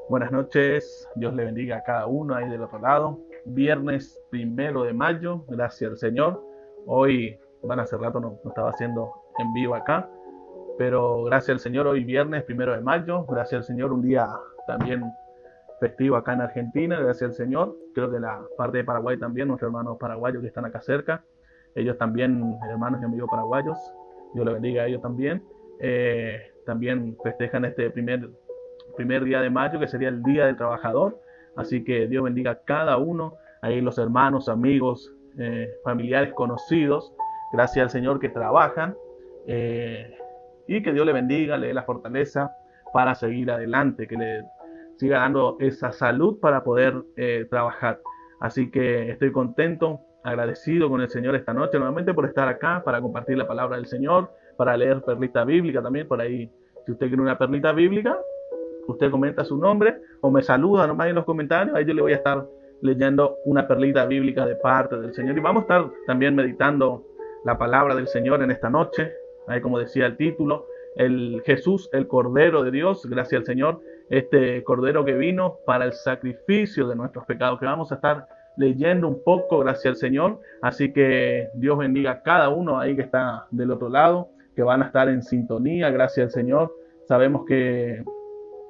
Buenas noches, Dios le bendiga a cada uno ahí del otro lado. Viernes 1 de mayo, gracias al Señor. Hoy, hace rato no estaba haciendo en vivo acá, pero gracias al Señor, hoy viernes 1 de mayo, gracias al Señor, un día también festivo acá en Argentina, gracias al Señor. Creo que la parte de Paraguay también, nuestros hermanos paraguayos que están acá cerca, ellos también, hermanos y amigos paraguayos, Dios le bendiga a ellos también. También festejan este primer día de mayo, que sería el Día del Trabajador. Así que Dios bendiga a cada uno, ahí los hermanos, amigos, familiares, conocidos, gracias al Señor que trabajan, eh, y que Dios le bendiga, le dé la fortaleza para seguir adelante, que le siga dando esa salud para poder trabajar. Así que estoy contento, agradecido con el Señor esta noche nuevamente por estar acá, para compartir la palabra del Señor, para leer perlita bíblica también por ahí. Si usted quiere una perlita bíblica, usted comenta su nombre o me saluda nomás en los comentarios, ahí yo le voy a estar leyendo una perlita bíblica de parte del Señor. Y vamos a estar también meditando la palabra del Señor en esta noche, ahí como decía el título, el Jesús, el Cordero de Dios, gracias al Señor, este Cordero que vino para el sacrificio de nuestros pecados, que vamos a estar leyendo un poco, gracias al Señor. Así que Dios bendiga a cada uno ahí que está del otro lado, que van a estar en sintonía, gracias al Señor. Sabemos que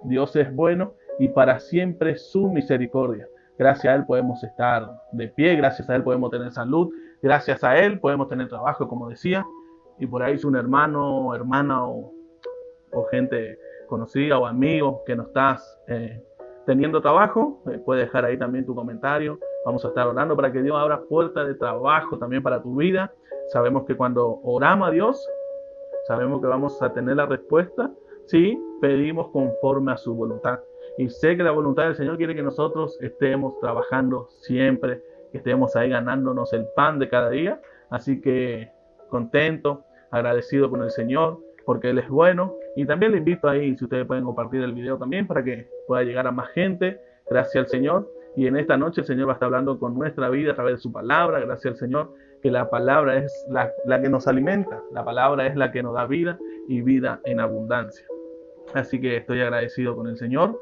Dios es bueno y para siempre su misericordia. Gracias a Él podemos estar de pie, gracias a Él podemos tener salud, gracias a Él podemos tener trabajo, como decía. Y por ahí es un hermano, hermana o gente conocida o amigo que no estás teniendo trabajo, puedes dejar ahí también tu comentario. Vamos a estar orando para que Dios abra puertas de trabajo también para tu vida. Sabemos que cuando oramos a Dios, sabemos que vamos a tener la respuesta si pedimos conforme a su voluntad. Y sé que la voluntad del Señor quiere que nosotros estemos trabajando siempre, que estemos ahí ganándonos el pan de cada día. Así que contento, agradecido con el Señor, porque Él es bueno. Y también le invito ahí, si ustedes pueden compartir el video también, para que pueda llegar a más gente. Gracias al Señor. Y en esta noche el Señor va a estar hablando con nuestra vida a través de su palabra. Gracias al Señor, que la palabra es la que nos alimenta. La palabra es la que nos da vida y vida en abundancia. Así que estoy agradecido con el Señor.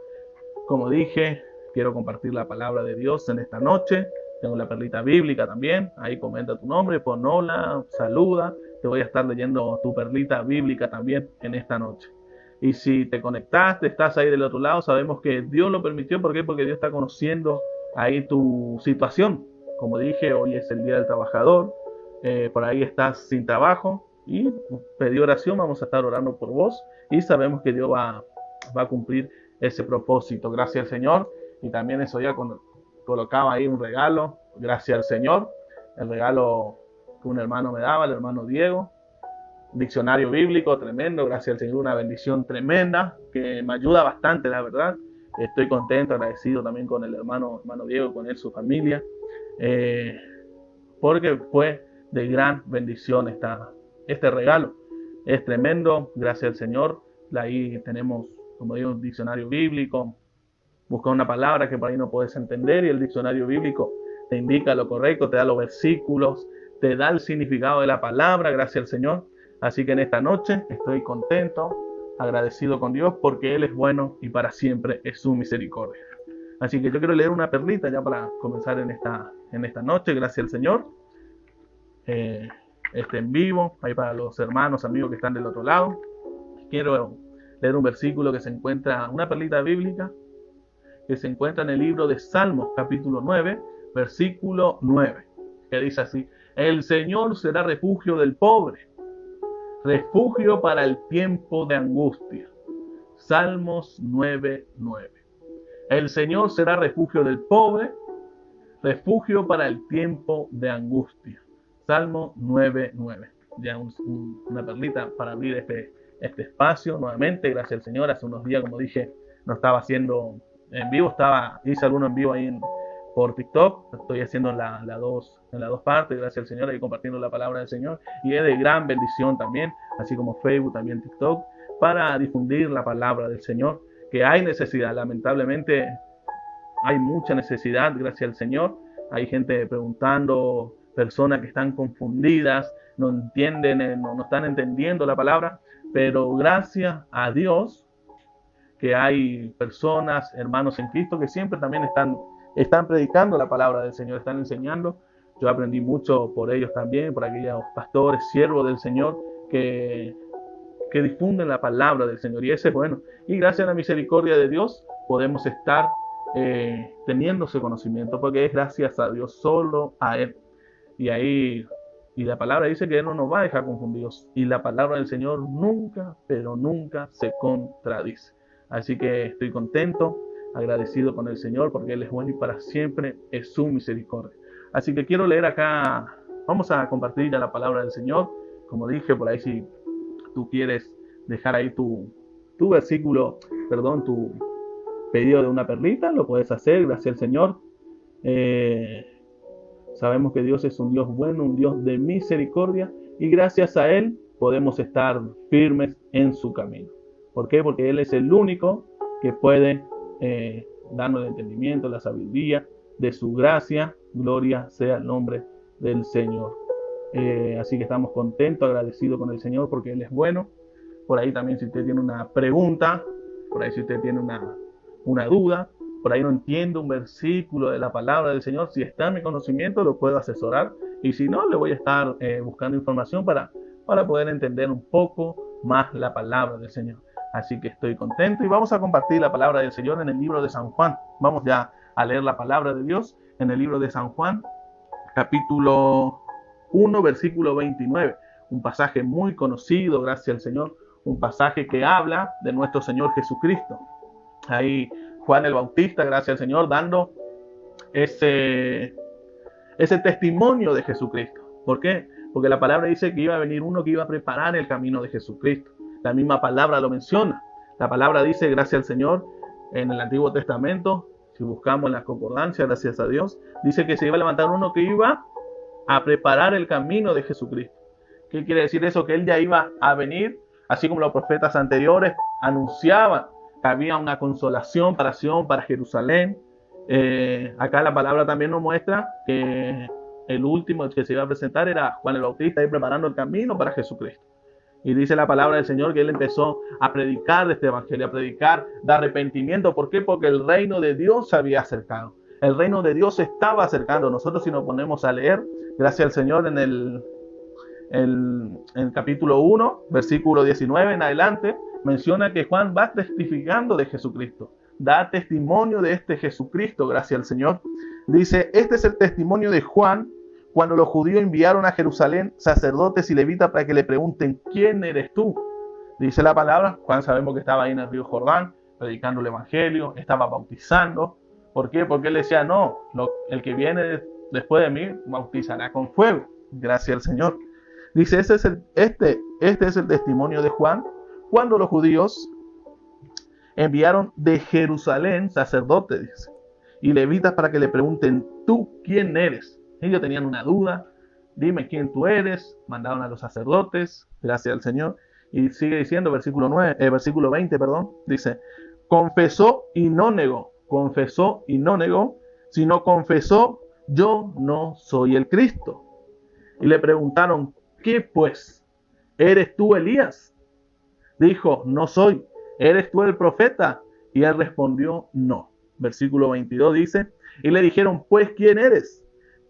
Como dije, quiero compartir la palabra de Dios en esta noche. Tengo la perlita bíblica también. Ahí comenta tu nombre, pon hola, saluda. Te voy a estar leyendo tu perlita bíblica también en esta noche. Y si te conectaste, estás ahí del otro lado, sabemos que Dios lo permitió. ¿Por qué? Porque Dios está conociendo ahí tu situación. Como dije, hoy es el Día del Trabajador. Por ahí estás sin trabajo y pedí oración. Vamos a estar orando por vos y sabemos que Dios va a cumplir ese propósito. Gracias al Señor. Y también eso ya cuando colocaba ahí un regalo, gracias al Señor. El regalo que un hermano me daba, el hermano Diego. Diccionario bíblico tremendo, gracias al Señor, una bendición tremenda que me ayuda bastante, la verdad. Estoy contento, agradecido también con el hermano Diego, con él, su familia, eh, porque fue de gran bendición este regalo. Es tremendo, gracias al Señor. Ahí tenemos, como digo, un diccionario bíblico. Busca una palabra que por ahí no puedes entender y el diccionario bíblico te indica lo correcto, te da los versículos, te da el significado de la palabra, gracias al Señor. Así que en esta noche estoy contento, agradecido con Dios porque Él es bueno y para siempre es su misericordia. Así que yo quiero leer una perlita ya para comenzar en esta noche, gracias al Señor. Este en vivo, ahí para los hermanos, amigos que están del otro lado. Quiero leer un versículo que se encuentra, una perlita bíblica, que se encuentra en el libro de Salmos, capítulo 9, versículo 9, que dice así: el Señor será refugio del pobre, refugio para el tiempo de angustia. Salmos 9:9. El Señor será refugio del pobre, refugio para el tiempo de angustia. Salmo 9:9. Ya una perlita para abrir este espacio nuevamente. Gracias al Señor. Hace unos días, como dije, no estaba haciendo en vivo, hice alguno en vivo ahí por TikTok. Estoy haciendo en las dos partes, gracias al Señor, ahí compartiendo la palabra del Señor. Y es de gran bendición también, así como Facebook, también TikTok, para difundir la palabra del Señor, que hay necesidad. Lamentablemente hay mucha necesidad, gracias al Señor. Hay gente preguntando, personas que están confundidas, no entienden, no están entendiendo la palabra, pero gracias a Dios que hay personas, hermanos en Cristo, que siempre también están predicando la palabra del Señor, están enseñando. Yo aprendí mucho por ellos también, por aquellos pastores, siervos del Señor, que, que difunden la palabra del Señor. Y ese es bueno. Y gracias a la misericordia de Dios podemos estar teniendo ese conocimiento, porque es gracias a Dios, solo a Él. Y ahí, y la palabra dice que Él no nos va a dejar confundidos. Y la palabra del Señor nunca, pero nunca se contradice. Así que estoy contento, agradecido con el Señor, porque Él es bueno y para siempre es su misericordia. Así que quiero leer acá, vamos a compartir ya la palabra del Señor. Como dije, por ahí si tú quieres dejar ahí tu versículo, perdón, tu pedido de una perlita, lo puedes hacer, gracias al Señor. Sabemos que Dios es un Dios bueno, un Dios de misericordia, y gracias a Él podemos estar firmes en su camino. ¿Por qué? Porque Él es el único que puede darnos el entendimiento, la sabiduría de su gracia. Gloria sea el nombre del Señor. Así que estamos contentos, agradecidos con el Señor porque Él es bueno. Por ahí también si usted tiene una pregunta, por ahí si usted tiene una duda, por ahí no entiendo un versículo de la palabra del Señor, si está en mi conocimiento lo puedo asesorar, y si no, le voy a estar buscando información para poder entender un poco más la palabra del Señor. Así que estoy contento y vamos a compartir la palabra del Señor en el libro de San Juan. Vamos ya a leer la palabra de Dios en el libro de San Juan, capítulo 1, versículo 29. Un pasaje muy conocido, gracias al Señor, un pasaje que habla de nuestro Señor Jesucristo. Ahí Juan el Bautista, gracias al Señor, dando ese testimonio de Jesucristo. ¿Por qué? Porque la palabra dice que iba a venir uno que iba a preparar el camino de Jesucristo. La misma palabra lo menciona. La palabra dice, gracias al Señor, en el Antiguo Testamento, si buscamos la concordancia, gracias a Dios, dice que se iba a levantar uno que iba a preparar el camino de Jesucristo. ¿Qué quiere decir eso? Que Él ya iba a venir, así como los profetas anteriores anunciaban que había una consolación para Sion, para Jerusalén. Acá la palabra también nos muestra que el último que se iba a presentar era Juan el Bautista, ahí preparando el camino para Jesucristo. Y dice la palabra del Señor que Él empezó a predicar de este evangelio, a predicar de arrepentimiento. ¿Por qué? Porque el reino de Dios se había acercado. El reino de Dios se estaba acercando. Nosotros si nos ponemos a leer, gracias al Señor, en el capítulo 1, versículo 19 en adelante, menciona que Juan va testificando de Jesucristo. Da testimonio de este Jesucristo, gracias al Señor. Dice, este es el testimonio de Juan cuando los judíos enviaron a Jerusalén sacerdotes y levitas para que le pregunten, ¿quién eres tú? Dice la palabra, Juan sabemos que estaba ahí en el río Jordán, predicando el evangelio, estaba bautizando. ¿Por qué? Porque él decía, no, el que viene después de mí bautizará con fuego. Gracias al Señor. Dice, este es el testimonio de Juan cuando los judíos enviaron de Jerusalén sacerdotes, dice, y levitas para que le pregunten, ¿tú quién eres? Ellos tenían una duda, dime quién tú eres. Mandaron a los sacerdotes, gracias al Señor, y sigue diciendo, versículo 20, dice, confesó y no negó, sino confesó, yo no soy el Cristo. Y le preguntaron, ¿qué pues? ¿Eres tú Elías? Dijo, no soy. ¿Eres tú el profeta? Y él respondió, no. Versículo 22 dice, y le dijeron, pues, ¿quién eres?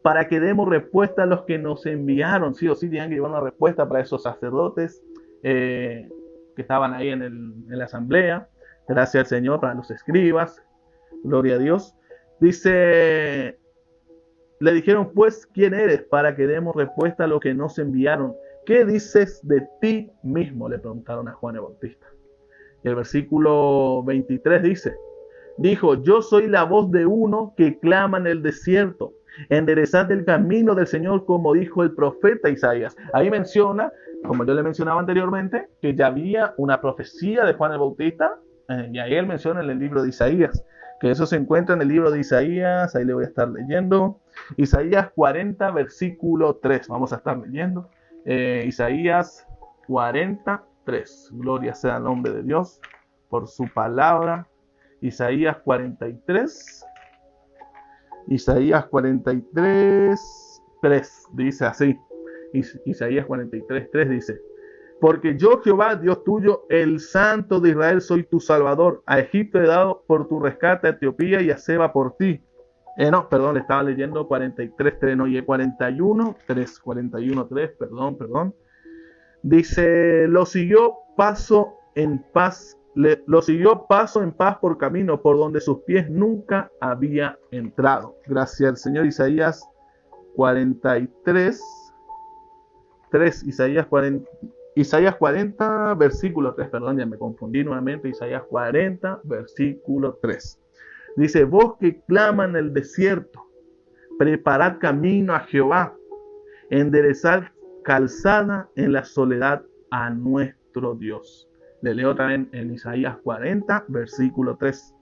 Para que demos respuesta a los que nos enviaron. Sí o sí tenían que llevar una respuesta para esos sacerdotes que estaban ahí en la asamblea. Gracias al Señor, para los escribas. Gloria a Dios. Dice, le dijeron, pues, ¿quién eres? Para que demos respuesta a los que nos enviaron. ¿Qué dices de ti mismo? Le preguntaron a Juan el Bautista. Y el versículo 23 dijo, yo soy la voz de uno que clama en el desierto, enderezad el camino del Señor, como dijo el profeta Isaías. Ahí menciona, como yo le mencionaba anteriormente, que ya había una profecía de Juan el Bautista, y ahí él menciona en el libro de Isaías, que eso se encuentra en el libro de Isaías. Ahí le voy a estar leyendo, Isaías 40, versículo 3, vamos a estar leyendo, Isaías 43, gloria sea el nombre de Dios por su palabra. Isaías 43, 3, dice así, Isaías 43, 3 dice, Porque yo, Jehová, Dios tuyo, el Santo de Israel, soy tu Salvador. A Egipto he dado por tu rescate, a Etiopía y a Seba por ti. No, perdón, le estaba leyendo 43.3, no, y 41.3, perdón. Dice, lo siguió paso en paz por camino por donde sus pies nunca había entrado. Gracias al Señor. Isaías 43, 3, Isaías 40, versículo 3, perdón, ya me confundí nuevamente. Isaías 40, versículo 3. Dice, vos que clama en el desierto, preparad camino a Jehová, enderezad calzada en la soledad a nuestro Dios. Le leo también en Isaías 40, versículo 3.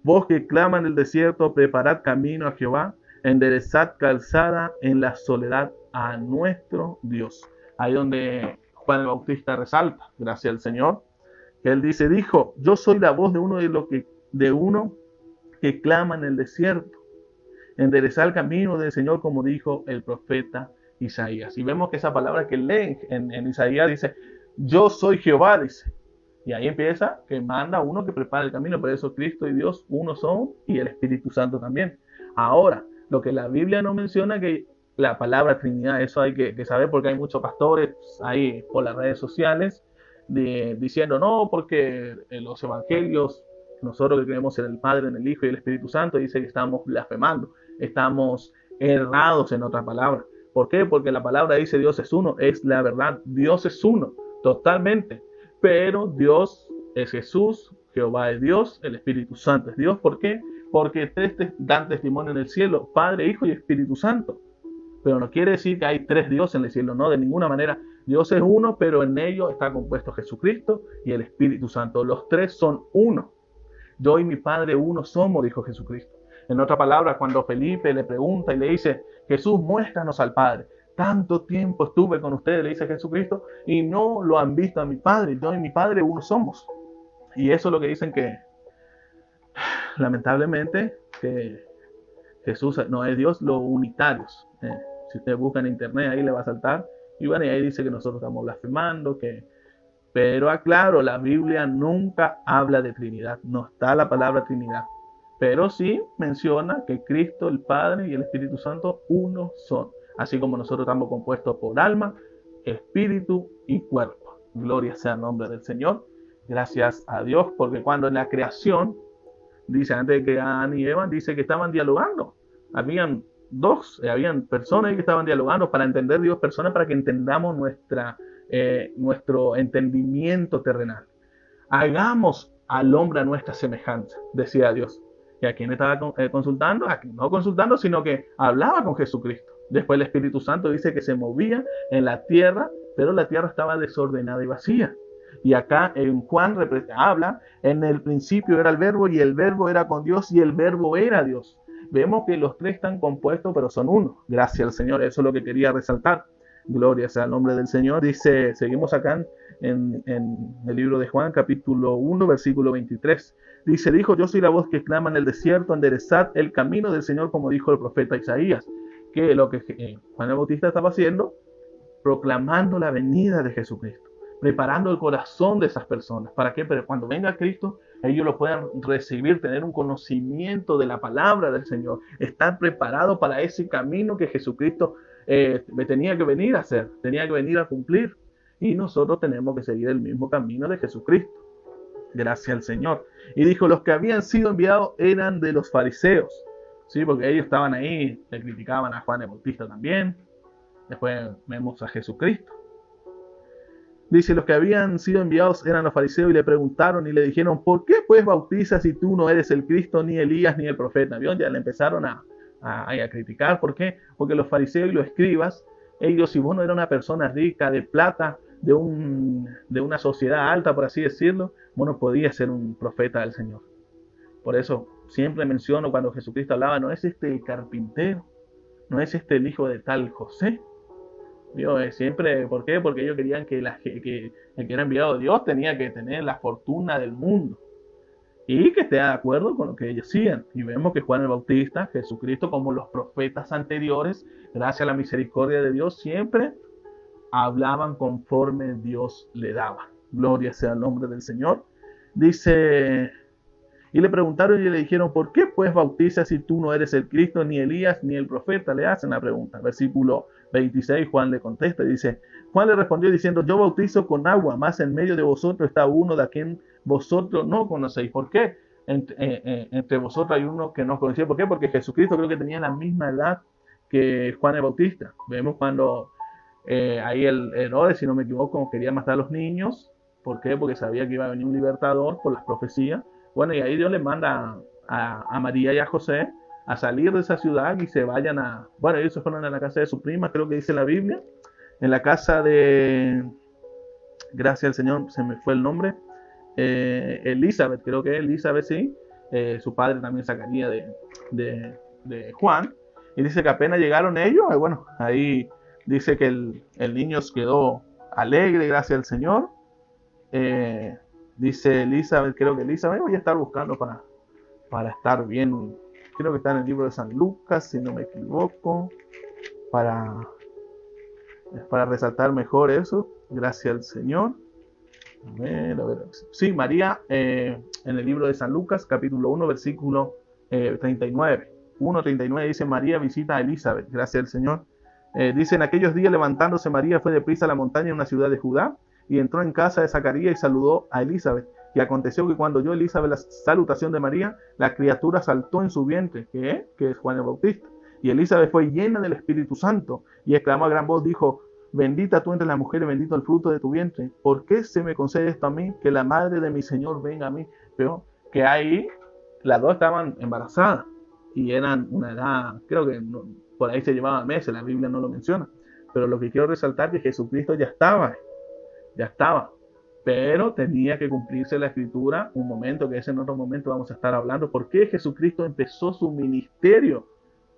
Vos que clama en el desierto, preparad camino a Jehová, enderezad calzada en la soledad a nuestro Dios. Ahí donde Juan el Bautista resalta, gracias al Señor, que él dijo, yo soy la voz de uno que clama en el desierto, enderezar el camino del Señor, como dijo el profeta Isaías. Y vemos que esa palabra que leen en Isaías dice, yo soy Jehová, dice. Y ahí empieza que manda uno que prepara el camino. Por eso Cristo y Dios uno son, y el Espíritu Santo también. Ahora, lo que la Biblia no menciona, que la palabra Trinidad, eso hay que saber, porque hay muchos pastores ahí por las redes sociales diciendo, no, porque en los evangelios, nosotros que creemos en el Padre, en el Hijo y el Espíritu Santo, dice que estamos blasfemando, estamos errados, en otras palabras. ¿Por qué? Porque la palabra dice Dios es uno, es la verdad, Dios es uno, totalmente. Pero Dios es Jesús, Jehová es Dios, el Espíritu Santo es Dios. ¿Por qué? Porque tres dan testimonio en el cielo, Padre, Hijo y Espíritu Santo. Pero no quiere decir que hay tres dioses en el cielo, no, de ninguna manera. Dios es uno, pero en ello está compuesto Jesucristo y el Espíritu Santo. Los tres son uno. Yo y mi Padre uno somos, dijo Jesucristo. En otra palabra, cuando Felipe le pregunta y le dice, Jesús, muéstranos al Padre. Tanto tiempo estuve con ustedes, le dice Jesucristo, y no lo han visto a mi Padre. Yo y mi Padre uno somos. Y eso es lo que dicen que, lamentablemente, que Jesús no es Dios, los unitarios. Si usted busca en internet, ahí le va a saltar. Y bueno, y ahí dice que nosotros estamos blasfemando, pero aclaro, la Biblia nunca habla de Trinidad, no está la palabra Trinidad, pero sí menciona que Cristo, el Padre y el Espíritu Santo uno son, así como nosotros estamos compuestos por alma, espíritu y cuerpo. Gloria sea el nombre del Señor, gracias a Dios, porque cuando en la creación, dice antes de que Adán y Eva, dice que estaban dialogando, habían personas que estaban dialogando para entender Dios, personas para que entendamos nuestro entendimiento terrenal. Hagamos al hombre a nuestra semejanza, decía Dios. ¿Y a quién estaba consultando? No consultando, sino que hablaba con Jesucristo. Después el Espíritu Santo dice que se movía en la tierra, pero la tierra estaba desordenada y vacía. Y acá en Juan habla, en el principio era el verbo, y el verbo era con Dios, y el verbo era Dios. Vemos que los tres están compuestos, pero son uno. Gracias al Señor, eso es lo que quería resaltar. Gloria sea el nombre del Señor. Dice, seguimos acá en el libro de Juan, capítulo 1, versículo 23. Dice, yo soy la voz que clama en el desierto, enderezad el camino del Señor, como dijo el profeta Isaías. Que lo que Juan el Bautista estaba haciendo, proclamando la venida de Jesucristo, preparando el corazón de esas personas. ¿Para qué? Pero cuando venga Cristo, ellos lo puedan recibir, tener un conocimiento de la palabra del Señor, estar preparado para ese camino que Jesucristo tenía que venir a hacer, tenía que venir a cumplir. Y nosotros tenemos que seguir el mismo camino de Jesucristo. Gracias al Señor. Y dijo, los que habían sido enviados eran de los fariseos. Sí, porque ellos estaban ahí, le criticaban a Juan el Bautista también. Después vemos a Jesucristo. Dice, los que habían sido enviados eran los fariseos, y le preguntaron y le dijeron, ¿por qué pues bautizas si tú no eres el Cristo, ni Elías, ni el profeta? ¿Vio? Ya le empezaron a criticar. ¿Por qué? Porque los fariseos y los escribas, ellos, si vos no eras una persona rica, de plata, de una sociedad alta, por así decirlo, vos no podías ser un profeta del Señor. Por eso siempre menciono cuando Jesucristo hablaba, no es este el carpintero, no es este el hijo de tal José. Siempre, ¿por qué? Porque ellos querían que el que era enviado de Dios tenía que tener la fortuna del mundo y que esté de acuerdo con lo que ellos hacían. Y vemos que Juan el Bautista, Jesucristo, como los profetas anteriores, gracias a la misericordia de Dios, siempre hablaban conforme Dios le daba. Gloria sea el nombre del Señor. Dice, y le preguntaron y le dijeron, ¿por qué pues bautizas si tú no eres el Cristo, ni Elías, ni el profeta? Le hacen la pregunta. Versículo 26, Juan le contesta y dice, Juan le respondió diciendo, yo bautizo con agua, mas en medio de vosotros está uno de a quien vosotros no conocéis. ¿Por qué? Entre vosotros hay uno que no conocía. ¿Por qué? Porque Jesucristo creo que tenía la misma edad que Juan el Bautista. Vemos cuando ahí el Herodes, si no me equivoco, quería matar a los niños. ¿Por qué? Porque sabía que iba a venir un libertador por las profecías. Bueno, y ahí Dios le manda a María y a José a salir de esa ciudad y se vayan a... Bueno, ellos se fueron a la casa de su prima, creo que dice la Biblia, en la casa de... Gracias al Señor, se me fue el nombre. Elizabeth, creo que Elizabeth, sí. Su padre también sacaría de Juan. Y dice que apenas llegaron ellos, bueno, ahí dice que el niño quedó alegre, gracias al Señor. Dice Elizabeth, creo que Elizabeth, voy a estar buscando para estar bien. Creo que está en el libro de San Lucas, si no me equivoco, para resaltar mejor eso. Gracias al Señor. A ver. Sí, María, en el libro de San Lucas, capítulo 1, versículo 39. 1:39 dice, María visita a Elizabeth. Gracias al Señor. Dice, en aquellos días levantándose María fue deprisa a la montaña en una ciudad de Judá y entró en casa de Zacarías y saludó a Elizabeth. Y aconteció que cuando oyó Elizabeth la salutación de María, la criatura saltó en su vientre, que es Juan el Bautista. Y Elizabeth fue llena del Espíritu Santo y exclamó a gran voz, dijo, bendita tú entre las mujeres, bendito el fruto de tu vientre. ¿Por qué se me concede esto a mí? Que la madre de mi Señor venga a mí. Pero que ahí las dos estaban embarazadas y eran una edad, creo que no, por ahí se llevaban meses, la Biblia no lo menciona. Pero lo que quiero resaltar es que Jesucristo ya estaba, pero tenía que cumplirse la escritura, un momento que ese en otro momento vamos a estar hablando, por qué Jesucristo empezó su ministerio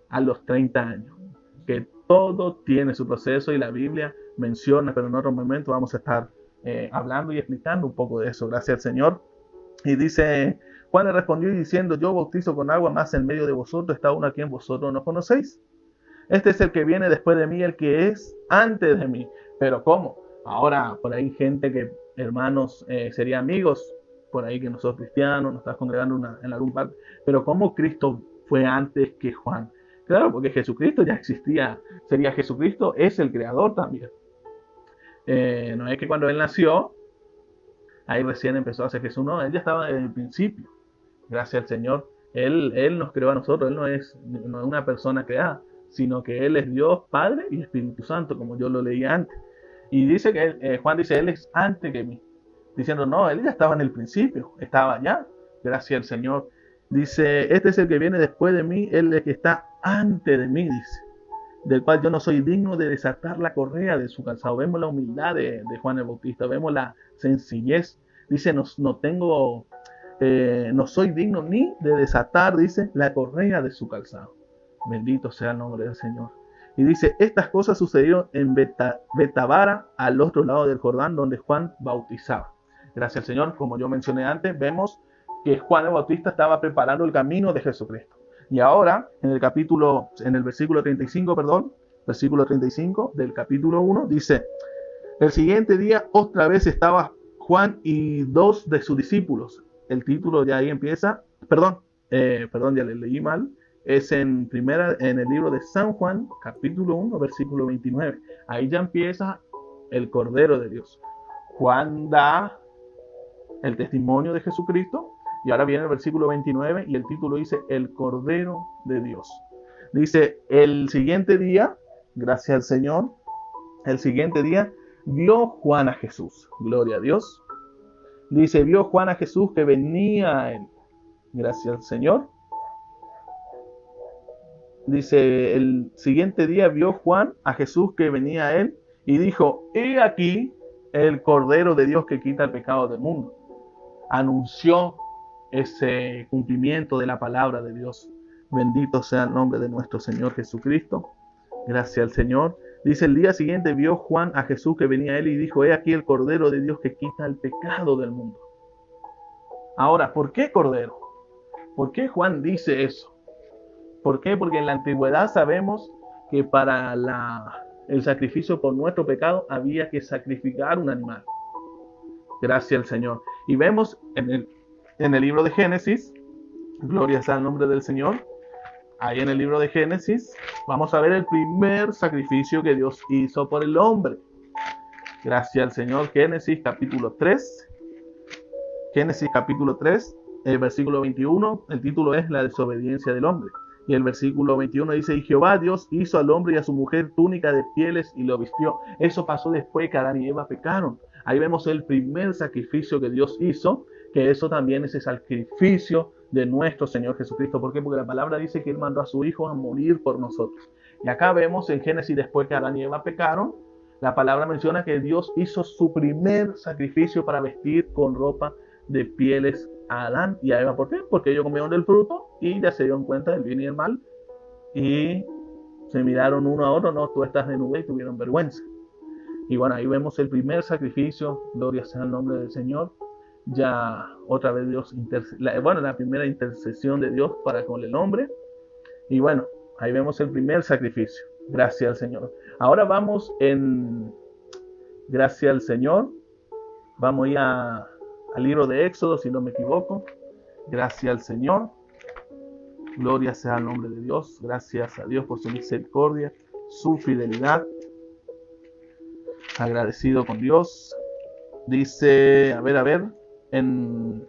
a los 30 años, que todo tiene su proceso y la Biblia menciona, pero en otro momento vamos a estar hablando y explicando un poco de eso, gracias al Señor. Y dice, Juan le respondió y diciendo, yo bautizo con agua, mas en medio de vosotros está uno a quien vosotros no conocéis. Este es el que viene después de mí, el que es antes de mí. Pero ¿cómo? Ahora, por ahí gente que, hermanos, serían amigos, por ahí que no sos cristiano, no estás congregando en algún parte, pero ¿cómo Cristo fue antes que Juan? Claro, porque Jesucristo ya existía, sería Jesucristo, es el creador también. No es que cuando él nació, ahí recién empezó a ser Jesús, no, él ya estaba desde el principio, gracias al Señor. Él nos creó a nosotros, él no es una persona creada, sino que él es Dios, Padre y Espíritu Santo, como yo lo leí antes. Y dice que Juan dice, él es antes que mí. Diciendo, no, él ya estaba en el principio, estaba allá, gracias al Señor. Dice, este es el que viene después de mí, él es el que está antes de mí, dice, del cual yo no soy digno de desatar la correa de su calzado. Vemos la humildad de Juan el Bautista, vemos la sencillez. Dice, no soy digno ni de desatar, dice, la correa de su calzado. Bendito sea el nombre del Señor. Y dice, estas cosas sucedieron en Betabara, al otro lado del Jordán, donde Juan bautizaba. Gracias al Señor, como yo mencioné antes, vemos que Juan el Bautista estaba preparando el camino de Jesucristo. Y ahora, en el versículo 35, versículo 35 del capítulo 1, dice, el siguiente día otra vez estaba Juan y dos de sus discípulos. El título ya ahí empieza, perdón, ya le leí mal. Es en el libro de San Juan, capítulo 1, versículo 29. Ahí ya empieza el Cordero de Dios. Juan da el testimonio de Jesucristo y ahora viene el versículo 29 y el título dice el Cordero de Dios. Dice, el siguiente día, gracias al Señor, el siguiente día vio Juan a Jesús. Gloria a Dios. Dice, vio Juan a Jesús que venía a él. Gracias al Señor. Dice, el siguiente día vio Juan a Jesús que venía a él y dijo, he aquí el Cordero de Dios que quita el pecado del mundo. Anunció ese cumplimiento de la palabra de Dios. Bendito sea el nombre de nuestro Señor Jesucristo. Gracias al Señor. Dice, el día siguiente vio Juan a Jesús que venía a él y dijo, he aquí el Cordero de Dios que quita el pecado del mundo. Ahora, ¿por qué Cordero? ¿Por qué Juan dice eso? ¿Por qué? Porque en la antigüedad sabemos que para el sacrificio por nuestro pecado, había que sacrificar un animal. Gracias al Señor. Y vemos en el libro de Génesis, gloria sea el nombre del Señor, ahí en el libro de Génesis, vamos a ver el primer sacrificio que Dios hizo por el hombre. Gracias al Señor. Génesis capítulo 3. Génesis capítulo 3, el versículo 21, el título es La desobediencia del hombre. Y el versículo 21 dice, y Jehová Dios hizo al hombre y a su mujer túnica de pieles y lo vistió. Eso pasó después que Adán y Eva pecaron. Ahí vemos el primer sacrificio que Dios hizo, que eso también es el sacrificio de nuestro Señor Jesucristo. ¿Por qué? Porque la palabra dice que Él mandó a su Hijo a morir por nosotros. Y acá vemos en Génesis, después que Adán y Eva pecaron, la palabra menciona que Dios hizo su primer sacrificio para vestir con ropa de pieles a Adán y a Eva. ¿Por qué? Porque ellos comieron del fruto y ya se dieron cuenta del bien y del mal y se miraron uno a otro, no, tú estás desnudo, y tuvieron vergüenza. Y bueno, ahí vemos el primer sacrificio, gloria sea el nombre del Señor. Ya otra vez Dios, la primera intercesión de Dios para con el hombre. Y bueno, ahí vemos el primer sacrificio, gracias al Señor. Ahora vamos gracias al Señor, vamos a ir al libro de Éxodo, si no me equivoco. Gracias al Señor. Gloria sea al nombre de Dios. Gracias a Dios por su misericordia, su fidelidad. Agradecido con Dios. Dice, a ver, en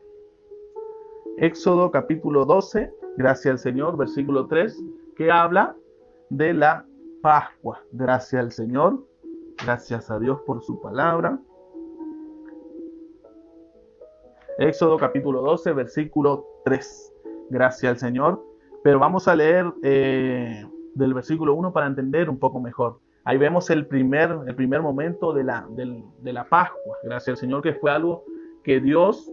Éxodo capítulo 12, gracias al Señor, versículo 3, que habla de la Pascua. Gracias al Señor. Gracias a Dios por su palabra. Éxodo capítulo 12, versículo 3. Gracias al Señor. Pero vamos a leer del versículo 1 para entender un poco mejor. Ahí vemos el primer momento de la Pascua. Gracias al Señor, que fue algo que Dios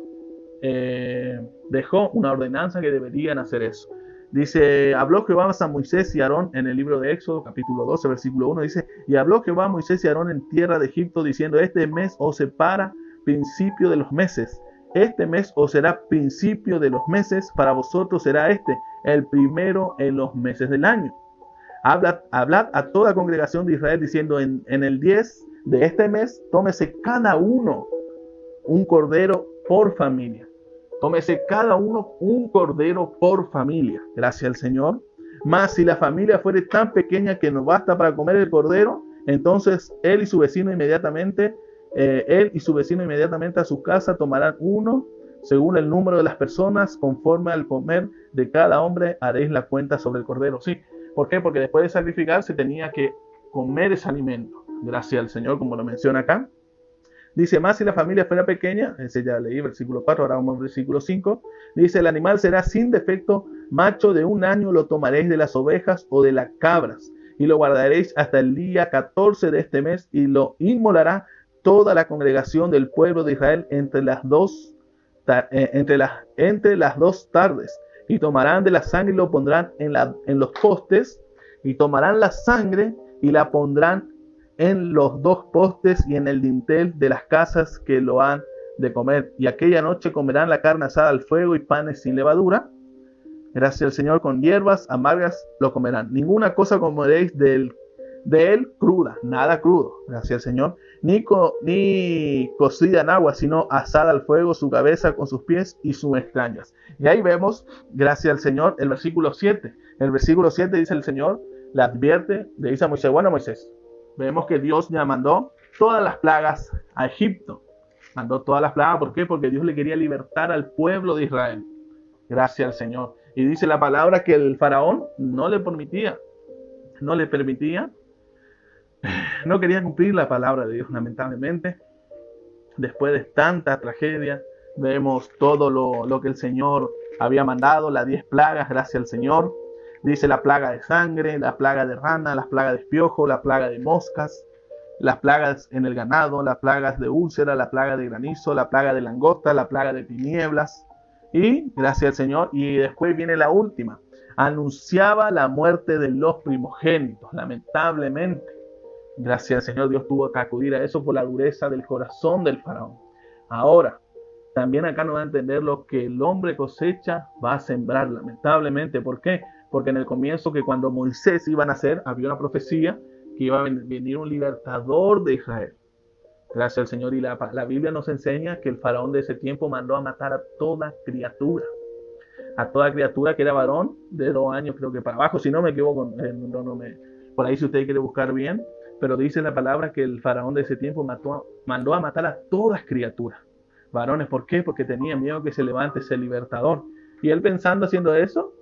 dejó, una ordenanza que deberían hacer eso. Dice, habló Jehová a Moisés y Aarón en el libro de Éxodo, capítulo 12, versículo 1. Dice, y habló Jehová a Moisés y Aarón en tierra de Egipto, diciendo, este mes os separa principio de los meses. Este mes os será principio de los meses, para vosotros será el primero en los meses del año. Hablad a toda congregación de Israel, diciendo, en el 10 de este mes, tómese cada uno un cordero por familia. Tómese cada uno un cordero por familia. Gracias al Señor. Mas si la familia fuere tan pequeña que no basta para comer el cordero, entonces él y su vecino inmediatamente a su casa tomarán uno, según el número de las personas, conforme al comer de cada hombre, haréis la cuenta sobre el cordero. Sí, ¿por qué? Porque después de sacrificar se tenía que comer ese alimento. Gracias al Señor, como lo menciona acá. Dice, más si la familia fuera pequeña, ese ya leí, versículo 4, ahora vamos al versículo 5. Dice, el animal será sin defecto, macho de 1 año lo tomaréis de las ovejas o de las cabras, y lo guardaréis hasta el día 14 de este mes, y lo inmolará toda la congregación del pueblo de Israel entre las dos tardes, y tomarán de la sangre y lo pondrán en los postes, y tomarán la sangre y la pondrán en los 2 postes y en el dintel de las casas que lo han de comer. Y aquella noche comerán la carne asada al fuego y panes sin levadura. Gracias al Señor, con hierbas amargas lo comerán. Ninguna cosa comeréis de él cruda, nada crudo. Gracias al Señor. Ni cocida en agua, sino asada al fuego, su cabeza con sus pies y sus extrañas. Y ahí vemos, gracias al Señor, el versículo 7. El versículo 7 dice el Señor, le advierte, le dice a Moisés, bueno Moisés, vemos que Dios ya mandó todas las plagas a Egipto. Mandó todas las plagas, ¿por qué? Porque Dios le quería libertar al pueblo de Israel. Gracias al Señor. Y dice la palabra que el faraón no le permitía, no quería cumplir la palabra de Dios, lamentablemente. Después de tanta tragedia, vemos todo lo que el Señor había mandado, las 10 plagas, gracias al Señor. Dice la plaga de sangre, la plaga de rana, la plaga de espiojo, la plaga de moscas, las plagas en el ganado, las plagas de úlcera, la plaga de granizo, la plaga de langosta, la plaga de tinieblas. Y gracias al Señor, y después viene la última. Anunciaba la muerte de los primogénitos, lamentablemente. Gracias al Señor, Dios tuvo que acudir a eso por la dureza del corazón del faraón. Ahora, también acá nos va a entender lo que el hombre cosecha, va a sembrar, lamentablemente. ¿Por qué? Porque en el comienzo, que cuando Moisés iba a nacer, había una profecía que iba a venir un libertador de Israel. Gracias al Señor. Y la Biblia nos enseña que el faraón de ese tiempo mandó a matar a toda criatura. A toda criatura que era varón de 2 años, creo que para abajo, si no me equivoco, por ahí si usted quiere buscar bien, pero dice la palabra que el faraón de ese tiempo mandó a matar a todas criaturas. Varones, ¿por qué? Porque tenía miedo que se levante ese libertador. Y él pensando haciendo eso,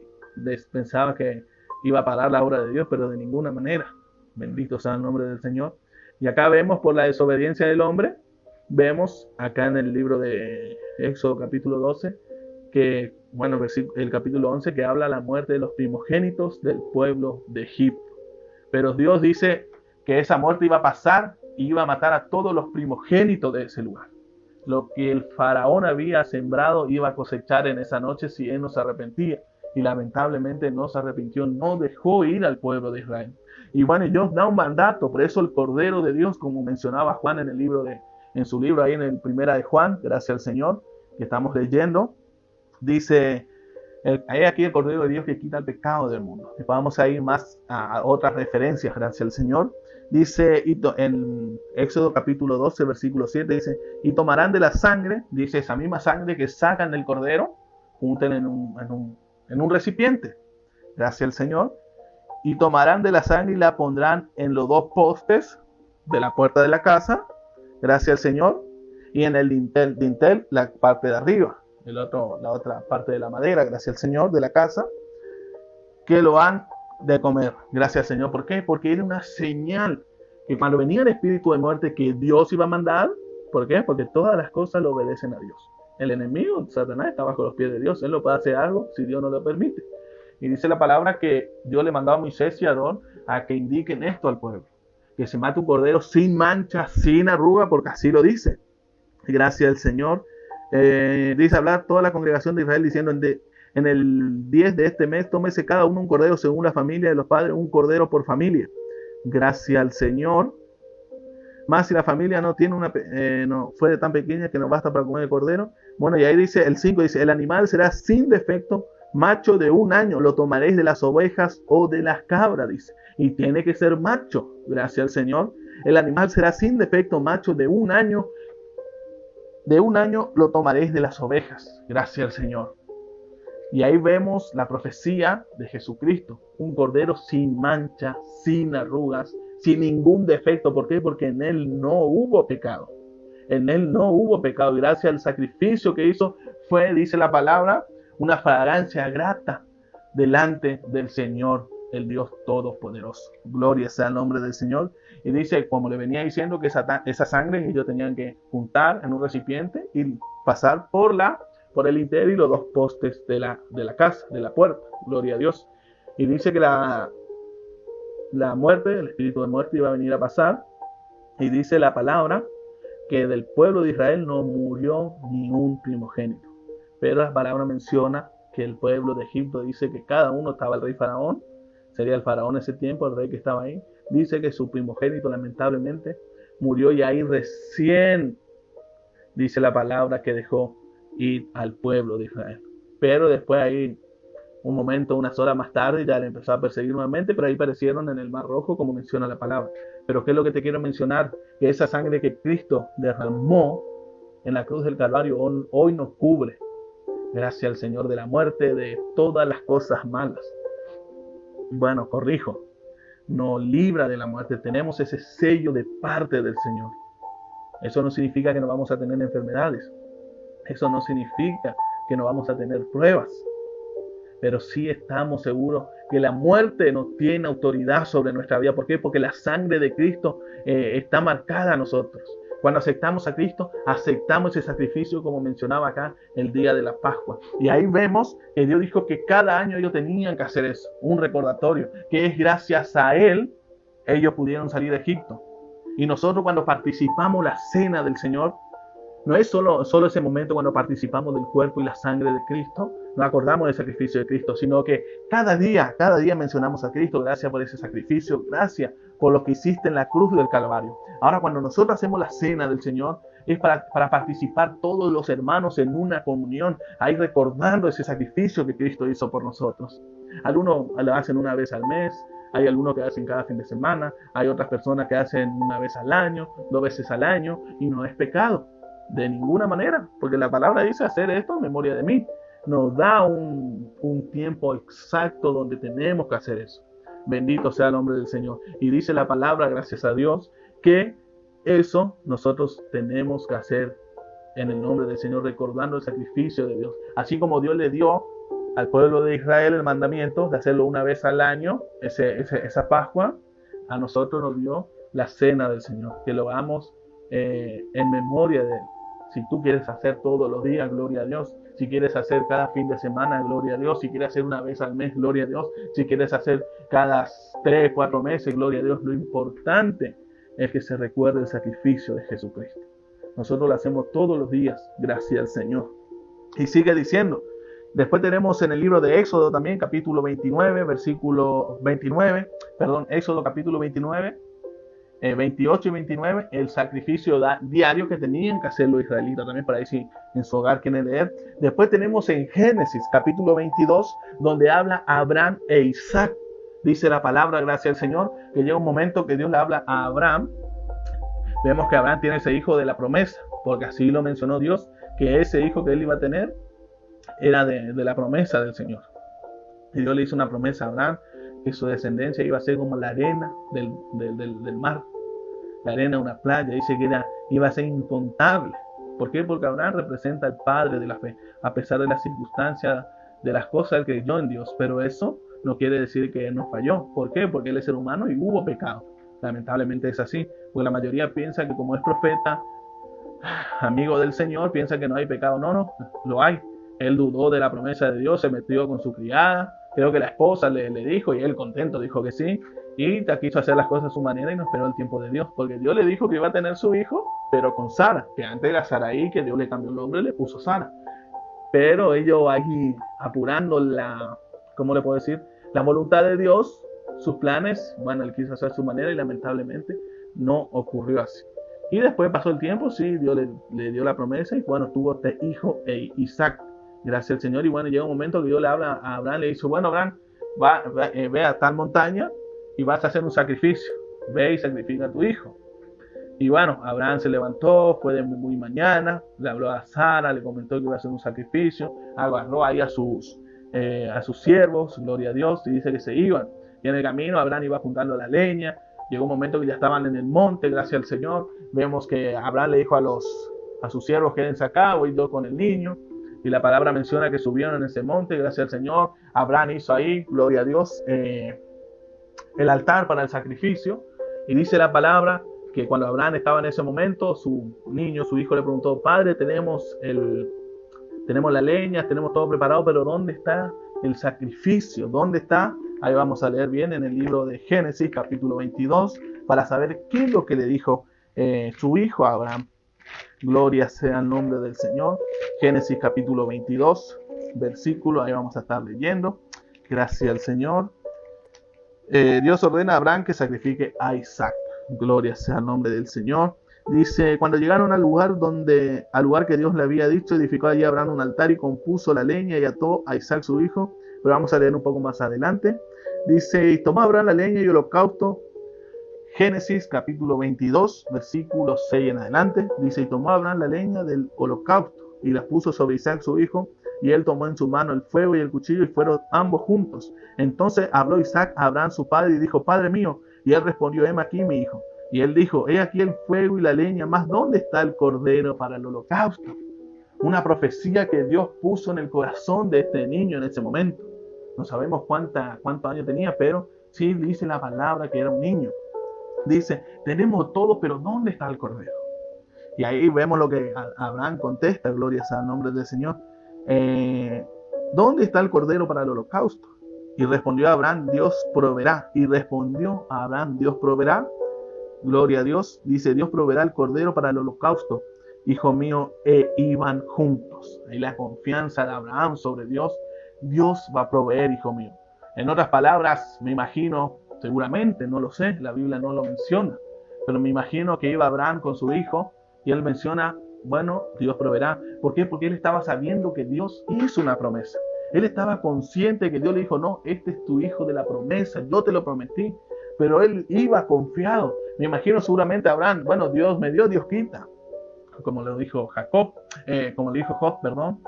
pensaba que iba a parar la obra de Dios, pero de ninguna manera. Bendito sea el nombre del Señor. Y acá vemos por la desobediencia del hombre, vemos acá en el libro de Éxodo capítulo 12, que, bueno, el capítulo 11, que habla la muerte de los primogénitos del pueblo de Egipto. Pero Dios dice que esa muerte iba a pasar y iba a matar a todos los primogénitos de ese lugar. Lo que el faraón había sembrado iba a cosechar en esa noche si él no se arrepentía. Y lamentablemente no se arrepintió, no dejó ir al pueblo de Israel. Y bueno, Dios da un mandato, por eso el Cordero de Dios, como mencionaba Juan en su libro ahí en el Primera de Juan, gracias al Señor, que estamos leyendo, dice, hay aquí el Cordero de Dios que quita el pecado del mundo. Y vamos a ir más a otras referencias, gracias al Señor. Dice en Éxodo capítulo 12, versículo 7, dice, y tomarán de la sangre, dice esa misma sangre que sacan del Cordero, junten en un recipiente, gracias al Señor, y tomarán de la sangre y la pondrán en los 2 postes de la puerta de la casa, gracias al Señor, y en el dintel, la parte de arriba, la otra parte de la madera, gracias al Señor, de la casa, que lo han de comer, gracias al Señor. ¿Por qué? Porque era una señal que cuando venía el espíritu de muerte que Dios iba a mandar, ¿por qué? Porque todas las cosas le obedecen a Dios. El enemigo, Satanás, está bajo los pies de Dios. Él no puede hacer algo si Dios no lo permite. Y dice la palabra que Dios le mandaba a Moisés y a Aarón a que indiquen esto al pueblo. Que se mate un cordero sin mancha, sin arruga, porque así lo dice. Y gracias al Señor. Dice hablar toda la congregación de Israel diciendo en el 10 de este mes, tómese cada uno un cordero según la familia de los padres, un cordero por familia. Gracias al Señor. Más si la familia no tiene no fue tan pequeña que no basta para comer el cordero. Bueno, y ahí dice el 5, dice, el animal será sin defecto, macho de 1 año, lo tomaréis de las ovejas o de las cabras, dice. Y tiene que ser macho, gracias al Señor. El animal será sin defecto, macho de 1 año. De 1 año lo tomaréis de las ovejas, gracias al Señor. Y ahí vemos la profecía de Jesucristo, un cordero sin mancha, sin arrugas, sin ningún defecto. ¿Por qué? Porque en él no hubo pecado. En él no hubo pecado. Gracias al sacrificio que hizo fue, dice la palabra, una fragancia grata delante del Señor, el Dios Todopoderoso. Gloria sea el nombre del Señor. Y dice, como le venía diciendo, que esa sangre ellos tenían que juntar en un recipiente y pasar por el interior y los 2 postes de la casa, de la puerta. Gloria a Dios. Y dice que la muerte, el espíritu de muerte iba a venir a pasar. Y dice la palabra que del pueblo de Israel no murió ni un primogénito. Pero la palabra menciona que el pueblo de Egipto, dice que cada uno, estaba el rey faraón, sería el faraón ese tiempo, el rey que estaba ahí, dice que su primogénito lamentablemente murió y ahí recién, dice la palabra, que dejó ir al pueblo de Israel. Pero después ahí, un momento, unas horas más tarde, ya le empezó a perseguir nuevamente, pero ahí aparecieron en el Mar Rojo, como menciona la palabra. Pero ¿qué es lo que te quiero mencionar? Que esa sangre que Cristo derramó en la cruz del Calvario hoy nos cubre, gracias al Señor, de la muerte, de todas las cosas malas. Bueno, corrijo, nos libra de la muerte. Tenemos ese sello de parte del Señor. Eso no significa que no vamos a tener enfermedades. Eso no significa que no vamos a tener pruebas. Pero sí estamos seguros que la muerte no tiene autoridad sobre nuestra vida. ¿Por qué? Porque la sangre de Cristo está marcada a nosotros. Cuando aceptamos a Cristo, aceptamos ese sacrificio, como mencionaba acá, el día de la Pascua. Y ahí vemos que Dios dijo que cada año ellos tenían que hacer eso, un recordatorio, que es gracias a Él, ellos pudieron salir de Egipto. Y nosotros, cuando participamos la cena del Señor, no es solo ese momento cuando participamos del cuerpo y la sangre de Cristo, nos acordamos del sacrificio de Cristo, sino que cada día mencionamos a Cristo. Gracias por ese sacrificio, gracias por lo que hiciste en la cruz del Calvario. Ahora, cuando nosotros hacemos la cena del Señor, es para participar todos los hermanos en una comunión, ahí recordando ese sacrificio que Cristo hizo por nosotros. Algunos lo hacen una vez al mes, hay algunos que hacen cada fin de semana, hay otras personas que hacen una vez al año, 2 veces al año, y no es pecado, de ninguna manera, porque la palabra dice hacer esto en memoria de mí. Nos da un tiempo exacto donde tenemos que hacer eso. Bendito sea el nombre del Señor. Y dice la palabra, gracias a Dios, que eso nosotros tenemos que hacer en el nombre del Señor, recordando el sacrificio de Dios. Así como Dios le dio al pueblo de Israel el mandamiento de hacerlo una vez al año, esa Pascua, a nosotros nos dio la cena del Señor, que lo hagamos en memoria de Él. Si tú quieres hacer todos los días, gloria a Dios. Si quieres hacer cada fin de semana, gloria a Dios. Si quieres hacer una vez al mes, gloria a Dios. Si quieres hacer cada 3, 4 meses, gloria a Dios. Lo importante es que se recuerde el sacrificio de Jesucristo. Nosotros lo hacemos todos los días, gracias al Señor. Y sigue diciendo. Después tenemos en el libro de Éxodo también, capítulo 29, versículo 29. Perdón, Éxodo capítulo 29. 28 y 29, el sacrificio diario que tenían que hacer los israelitas también, para ahí si en su hogar quieren leer. Después tenemos en Génesis capítulo 22, donde habla Abraham e Isaac. Dice la palabra, gracias al Señor, que llega un momento que Dios le habla a Abraham. Vemos que Abraham tiene ese hijo de la promesa, porque así lo mencionó Dios, que ese hijo que él iba a tener era de la promesa del Señor. Y Dios le hizo una promesa a Abraham, que su descendencia iba a ser como la arena del mar. La arena de una playa, dice que iba a ser incontable. ¿Por qué? Porque Abraham representa al padre de la fe. A pesar de las circunstancias, de las cosas, él creyó en Dios. Pero eso no quiere decir que él no falló. ¿Por qué? Porque él es ser humano y hubo pecado. Lamentablemente es así. Porque la mayoría piensa que como es profeta, amigo del Señor, piensa que no hay pecado. No, lo hay. Él dudó de la promesa de Dios, se metió con su criada. Creo que la esposa le dijo y él contento dijo que sí. Y quiso hacer las cosas a su manera y no esperó el tiempo de Dios. Porque Dios le dijo que iba a tener su hijo, pero con Sara. Que antes era Saraí, que Dios le cambió el nombre y le puso Sara. Pero ellos ahí apurando ¿cómo le puedo decir? La voluntad de Dios, sus planes, bueno, él quiso hacer a su manera y lamentablemente no ocurrió así. Y después pasó el tiempo, sí, Dios le dio la promesa y bueno, tuvo este hijo Isaac. Gracias al Señor. Y bueno, llega un momento que Dios le habla a Abraham, le dice, bueno, Abraham, ve a tal montaña y vas a hacer un sacrificio. Ve y sacrifica a tu hijo. Y bueno, Abraham se levantó, fue de muy mañana, le habló a Sara, le comentó que iba a hacer un sacrificio, agarró ahí a sus siervos, gloria a Dios, y dice que se iban. Y en el camino Abraham iba juntando la leña. Llegó un momento que ya estaban en el monte, gracias al Señor. Vemos que Abraham le dijo a sus siervos, quédense acá, voy yo con el niño. Y la palabra menciona que subieron en ese monte, gracias al Señor. Abraham hizo ahí, gloria a Dios, el altar para el sacrificio. Y dice la palabra que cuando Abraham estaba en ese momento, su hijo le preguntó, Padre, tenemos la leña, tenemos todo preparado, pero ¿dónde está el sacrificio? ¿Dónde está? Ahí vamos a leer bien en el libro de Génesis, capítulo 22, para saber qué es lo que le dijo su hijo a Abraham. Gloria sea el nombre del Señor. Génesis capítulo 22, versículo, ahí vamos a estar leyendo. Gracias al Señor. Dios ordena a Abraham que sacrifique a Isaac. Gloria sea el nombre del Señor. Dice, cuando llegaron al lugar que Dios le había dicho, edificó allí Abraham un altar y compuso la leña y ató a Isaac su hijo. Pero vamos a leer un poco más adelante. Dice, y tomó Abraham la leña y holocausto. Génesis capítulo 22, versículo 6 en adelante. Dice, y tomó Abraham la leña del holocausto y la puso sobre Isaac su hijo. Y él tomó en su mano el fuego y el cuchillo y fueron ambos juntos. Entonces habló Isaac a Abraham su padre y dijo, Padre mío. Y él respondió, heme aquí mi hijo. Y él dijo, he aquí el fuego y la leña, mas ¿dónde está el cordero para el holocausto? Una profecía que Dios puso en el corazón de este niño en ese momento. No sabemos cuántos años tenía, pero sí dice la palabra que era un niño. Dice, tenemos todo, pero ¿dónde está el cordero? Y ahí vemos lo que Abraham contesta, gloria sea al nombre del Señor. ¿Dónde está el cordero para el holocausto? Y respondió a Abraham, Dios proveerá. Y respondió a Abraham, Dios proveerá. Gloria a Dios. Dice, Dios proveerá el cordero para el holocausto. Hijo mío, iban juntos. Ahí la confianza de Abraham sobre Dios. Dios va a proveer, hijo mío. En otras palabras, me imagino, seguramente, no lo sé, la Biblia no lo menciona, pero me imagino que iba Abraham con su hijo y él menciona, bueno, Dios proveerá. ¿Por qué? Porque él estaba sabiendo que Dios hizo una promesa. Él estaba consciente que Dios le dijo, no, este es tu hijo de la promesa, yo te lo prometí. Pero él iba confiado. Me imagino seguramente Abraham, bueno, Dios me dio, Dios quita. Como le dijo como le dijo Job, perdón.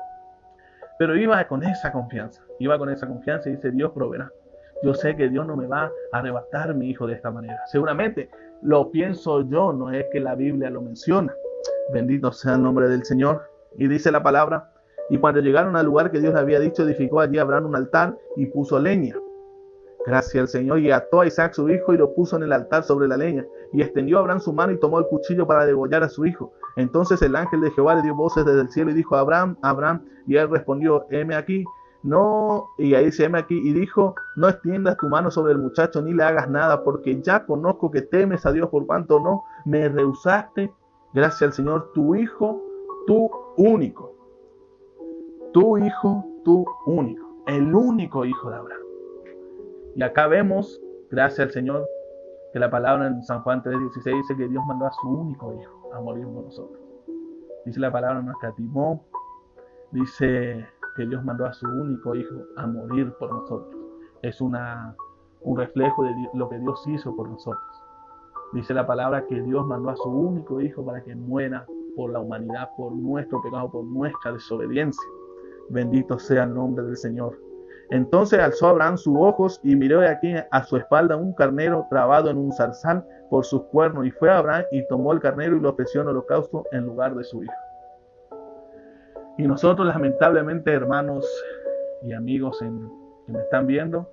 Pero iba con esa confianza. Iba con esa confianza y dice, Dios proveerá. Yo sé que Dios no me va a arrebatar mi hijo de esta manera. Seguramente lo pienso yo, no es que la Biblia lo menciona. Bendito sea el nombre del Señor. Y dice la palabra, y cuando llegaron al lugar que Dios le había dicho, edificó allí Abraham un altar y puso leña. Gracias al Señor. Y ató a Isaac su hijo y lo puso en el altar sobre la leña. Y extendió Abraham su mano y tomó el cuchillo para degollar a su hijo. Entonces el ángel de Jehová le dio voces desde el cielo y dijo, Abraham, Abraham. Y él respondió, heme aquí. No, y ahí dice, heme aquí. Y dijo, no extiendas tu mano sobre el muchacho ni le hagas nada, porque ya conozco que temes a Dios, por cuanto no me rehusaste. Gracias al Señor, tu hijo, tu único. Tu hijo, tu único. El único hijo de Abraham. Y acá vemos, gracias al Señor, que la palabra en San Juan 3:16 dice que Dios mandó a su único hijo a morir por nosotros. Dice la palabra, no escatimó. Dice que Dios mandó a su único hijo a morir por nosotros. Es un reflejo de lo que Dios hizo por nosotros. Dice la palabra que Dios mandó a su único hijo para que muera por la humanidad, por nuestro pecado, por nuestra desobediencia. Bendito sea el nombre del Señor. Entonces alzó Abraham sus ojos y miró de aquí a su espalda un carnero trabado en un zarzal por sus cuernos. Y fue a Abraham y tomó el carnero y lo ofreció en holocausto en lugar de su hijo. Y nosotros, lamentablemente, hermanos y amigos que me están viendo,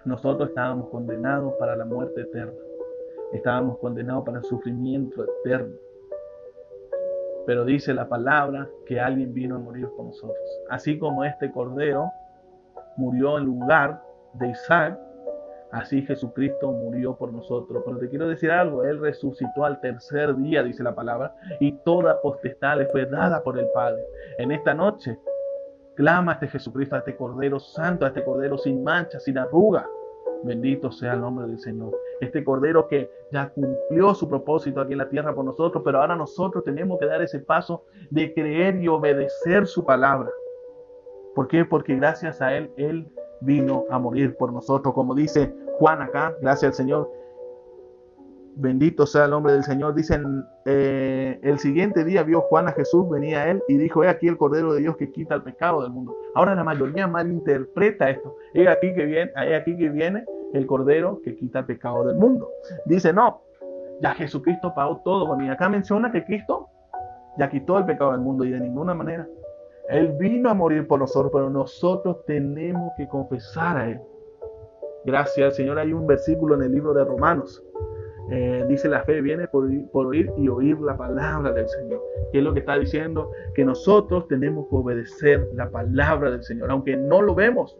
nosotros estábamos condenados para la muerte eterna. Estábamos condenados para el sufrimiento eterno. Pero dice la palabra que alguien vino a morir por nosotros. Así como este cordero murió en lugar de Isaac, así Jesucristo murió por nosotros. Pero te quiero decir algo, Él resucitó al tercer día, dice la palabra, y toda potestad le fue dada por el Padre. En esta noche, clama a este Jesucristo, a este Cordero Santo, a este Cordero sin mancha, sin arruga. Bendito sea el nombre del Señor. Este Cordero que ya cumplió su propósito aquí en la tierra por nosotros, pero ahora nosotros tenemos que dar ese paso de creer y obedecer su palabra. ¿Por qué? Porque gracias a Él, Él vino a morir por nosotros. Como dice Juan acá, gracias al Señor. Bendito sea el nombre del Señor. Dicen, el siguiente día vio Juan a Jesús, venía a Él y dijo, he aquí el Cordero de Dios que quita el pecado del mundo. Ahora la mayoría malinterpreta esto. He aquí que viene el Cordero que quita el pecado del mundo. Dice, no, ya Jesucristo pagó todo. Y acá menciona que Cristo ya quitó el pecado del mundo y de ninguna manera. Él vino a morir por nosotros, pero nosotros tenemos que confesar a Él. Gracias al Señor. Hay un versículo en el libro de Romanos. Dice, la fe viene por oír y oír la palabra del Señor. ¿Qué es lo que está diciendo? Que nosotros tenemos que obedecer la palabra del Señor. Aunque no lo vemos,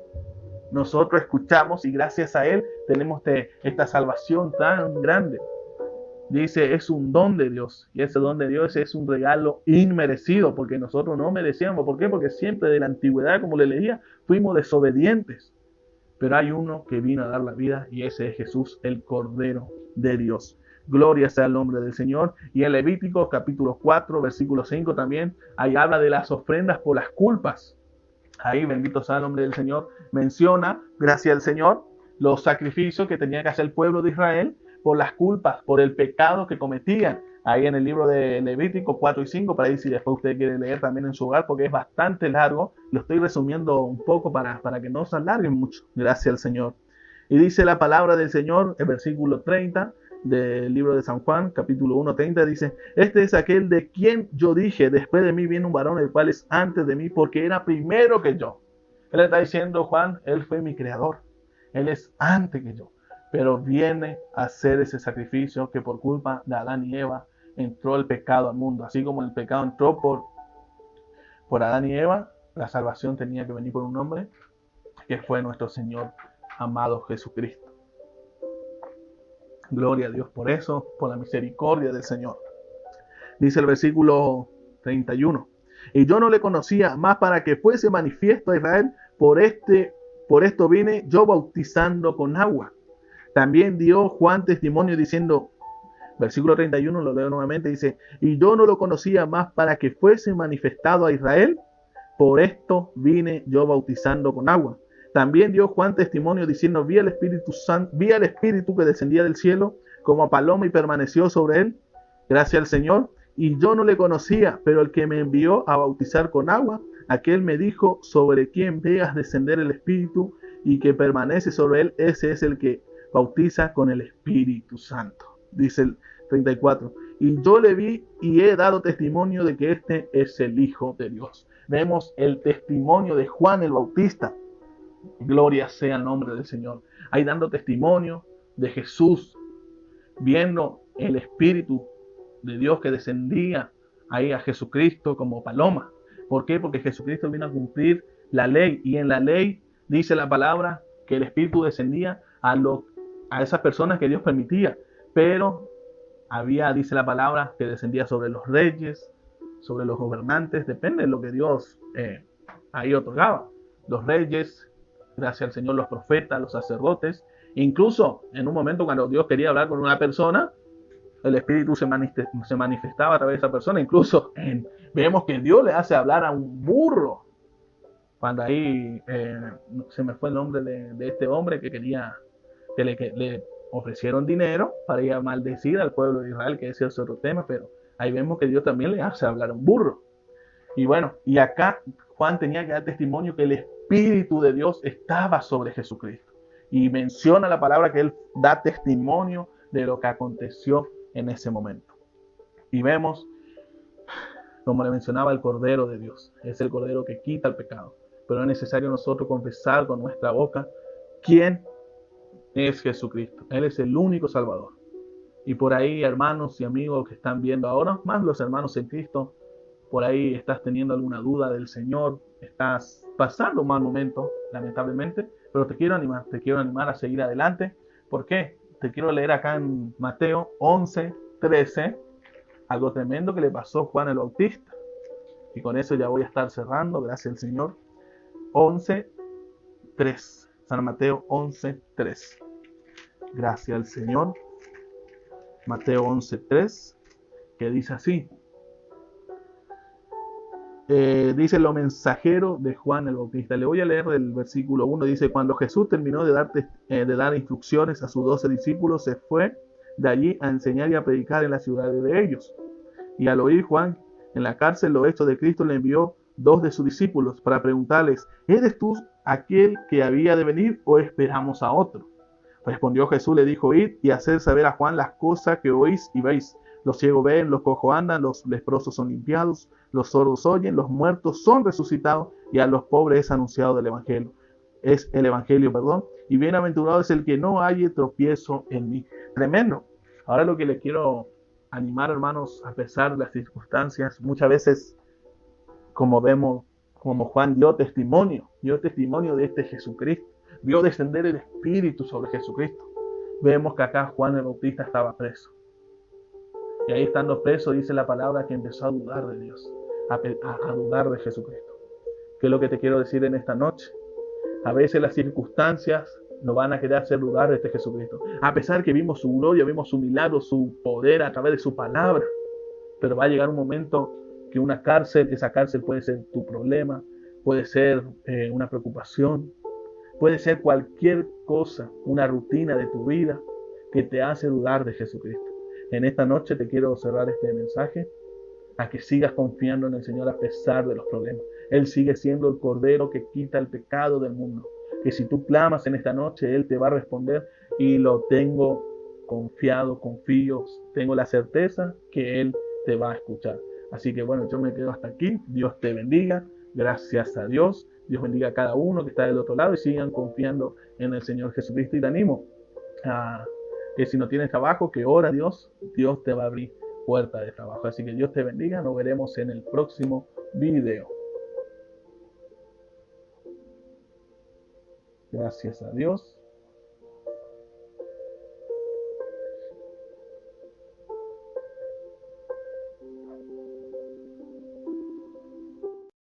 nosotros escuchamos y gracias a Él tenemos esta salvación tan grande. Dice, es un don de Dios. Y ese don de Dios es un regalo inmerecido, porque nosotros no merecíamos. ¿Por qué? Porque siempre de la antigüedad, como le leía, fuimos desobedientes. Pero hay uno que vino a dar la vida y ese es Jesús, el Cordero de Dios. Gloria sea el nombre del Señor. Y en Levítico capítulo 4, versículo 5 también, ahí habla de las ofrendas por las culpas. Ahí, bendito sea el nombre del Señor, menciona, gracias al Señor, los sacrificios que tenía que hacer el pueblo de Israel por las culpas, por el pecado que cometían. Ahí en el libro de Levítico 4 y 5, para ahí si después usted quiere leer también en su hogar, porque es bastante largo, lo estoy resumiendo un poco para que no se alarguen mucho. Gracias al Señor. Y dice la palabra del Señor, el versículo 30 del libro de San Juan, capítulo 1, 30, dice, este es aquel de quien yo dije, después de mí viene un varón, el cual es antes de mí, porque era primero que yo. Él está diciendo, Juan, Él fue mi creador. Él es antes que yo. Pero viene a hacer ese sacrificio que por culpa de Adán y Eva entró el pecado al mundo. Así como el pecado entró por Adán y Eva, la salvación tenía que venir por un hombre, que fue nuestro Señor amado Jesucristo. Gloria a Dios por eso, por la misericordia del Señor. Dice el versículo 31. Y yo no le conocía más para que fuese manifiesto a Israel, por esto vine yo bautizando con agua. También dio Juan testimonio diciendo, versículo 31, lo leo nuevamente, dice, y yo no lo conocía más para que fuese manifestado a Israel, Por esto vine yo bautizando con agua. También dio Juan testimonio diciendo, vi al Espíritu que descendía del cielo como paloma y permaneció sobre él. Gracias al Señor. Y yo no le conocía, pero el que me envió a bautizar con agua, aquel me dijo, sobre quien veas descender el Espíritu y que permanece sobre él, ese es el que bautiza con el Espíritu Santo. Dice el 34. Y yo le vi y he dado testimonio de que este es el Hijo de Dios. Vemos el testimonio de Juan el Bautista. Gloria sea el nombre del Señor. Ahí dando testimonio de Jesús, viendo el Espíritu de Dios que descendía ahí a Jesucristo como paloma. ¿Por qué? Porque Jesucristo vino a cumplir la ley, y en la ley dice la palabra que el Espíritu descendía a esas personas que Dios permitía, pero había, dice la palabra, que descendía sobre los reyes, sobre los gobernantes, depende de lo que Dios ahí otorgaba. Los reyes, gracias al Señor, los profetas, los sacerdotes, incluso en un momento cuando Dios quería hablar con una persona, el Espíritu se manifestaba a través de esa persona. Incluso vemos que Dios le hace hablar a un burro. Cuando ahí se me fue el nombre de este hombre que quería que le ofrecieron dinero para ir a maldecir al pueblo de Israel, que ese es otro tema, pero ahí vemos que Dios también le hace hablar a un burro. Y bueno, y acá Juan tenía que dar testimonio que el Espíritu de Dios estaba sobre Jesucristo. Y menciona la palabra que él da testimonio de lo que aconteció en ese momento. Y vemos, como le mencionaba, el Cordero de Dios. Es el Cordero que quita el pecado. Pero es necesario nosotros confesar con nuestra boca quién es Jesucristo. Él es el único Salvador. Y por ahí, hermanos y amigos que están viendo ahora, más los hermanos en Cristo, por ahí estás teniendo alguna duda del Señor, estás pasando un mal momento, lamentablemente, pero te quiero animar a seguir adelante. ¿Por qué? Te quiero leer acá en Mateo 11:13, algo tremendo que le pasó a Juan el Bautista. Y con eso ya voy a estar cerrando, gracias al Señor. 11:3, San Mateo 11:3. Gracias al Señor. Mateo 11:3, que dice así. Dice lo mensajero de Juan el Bautista. Le voy a leer del versículo 1. Dice, cuando Jesús terminó de dar instrucciones a sus 12 discípulos, se fue de allí a enseñar y a predicar en las ciudades de ellos. Y al oír Juan en la cárcel los hechos de Cristo, le envió 2 de sus discípulos para preguntarles, ¿eres tú aquel que había de venir o esperamos a otro? Respondió Jesús, le dijo, id y haced saber a Juan las cosas que oís y veis. Los ciegos ven, los cojos andan, los leprosos son limpiados, los sordos oyen, los muertos son resucitados, y a los pobres es anunciado el Evangelio. Y bienaventurado es el que no halle tropiezo en mí. Tremendo. Ahora lo que les quiero animar, hermanos, a pesar de las circunstancias, muchas veces, como vemos, como Juan dio testimonio de este Jesucristo, vio descender el Espíritu sobre Jesucristo. Vemos que acá Juan el Bautista estaba preso. Y ahí estando preso, dice la palabra que empezó a dudar de Dios, a dudar de Jesucristo. ¿Qué es lo que te quiero decir en esta noche? A veces las circunstancias nos van a querer hacer dudar de este Jesucristo. A pesar que vimos su gloria, vimos su milagro, su poder a través de su palabra. Pero va a llegar un momento que esa cárcel puede ser tu problema, puede ser una preocupación, puede ser cualquier cosa, una rutina de tu vida que te hace dudar de Jesucristo. En esta noche te quiero cerrar este mensaje a que sigas confiando en el Señor a pesar de los problemas. Él sigue siendo el Cordero que quita el pecado del mundo. Que si tú clamas en esta noche, Él te va a responder, y lo tengo confiado, confío, tengo la certeza que Él te va a escuchar. Así que bueno, yo me quedo hasta aquí. Dios te bendiga. Gracias a Dios. Dios bendiga a cada uno que está del otro lado y sigan confiando en el Señor Jesucristo. Y te animo a que si no tienes trabajo, que ora a Dios, Dios te va a abrir puerta de trabajo. Así que Dios te bendiga. Nos veremos en el próximo video. Gracias a Dios.